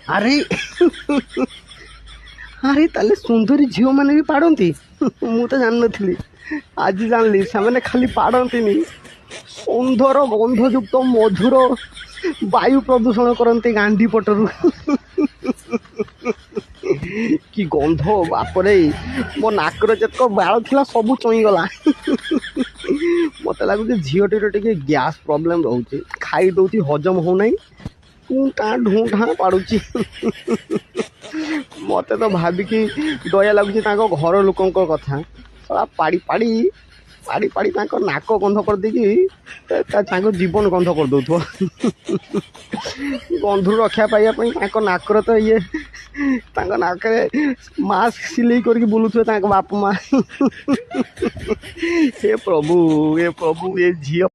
ଆରେ ଆରେ ତାହେଲେ ସୁନ୍ଦରୀ ଝିଅମାନେ ବି ପାଡ଼ନ୍ତି? ମୁଁ ତ ଜାଣିନଥିଲି, ଆଜି ଜାଣିଲି। ସେମାନେ ଖାଲି ପାଡ଼ନ୍ତିନି, ସୁନ୍ଦର ଗନ୍ଧଯୁକ୍ତ ମଧୁର ବାୟୁ ପ୍ରଦୂଷଣ କରନ୍ତି ଗାଣ୍ଡି ପଟରୁ। କି ଗନ୍ଧ ବାପରେ! ମୋ ନାକରେ ଯେତକ ବାଳ ଥିଲା ସବୁ ଚଇଁଗଲା। ମୋତେ ଲାଗୁଛି ଝିଅଟିର ଟିକେ ଗ୍ୟାସ୍ ପ୍ରୋବ୍ଲେମ୍ ରହୁଛି, ଖାଇ ଦେଉଛି, ହଜମ ହେଉନାହିଁ, ଟୁଁ ଟାଁ ଢୁଁ ଢାଁ ପାଡ଼ୁଛି। ମୋତେ ତ ଭାବିକି ଦୟା ଲାଗୁଛି ତାଙ୍କ ଘର ଲୋକଙ୍କ କଥା। ଶଳା ପାଡ଼ି ପାଡ଼ି ପାଡ଼ି ପାଡ଼ି ତାଙ୍କ ନାକ ଗନ୍ଧ କରିଦେଇକି ତାଙ୍କ ଜୀବନ ଗନ୍ଧ କରିଦେଉଥିବ। ଗନ୍ଧରୁ ରକ୍ଷା ପାଇବା ପାଇଁ ତାଙ୍କ ନାକର ତ ତାଙ୍କ ନାକରେ ମାସ୍କ ସିଲେଇ କରିକି ବୁଲୁଥିବେ ତାଙ୍କ ବାପା ମା'। ହେ ପ୍ରଭୁ, ଏ ଝିଅ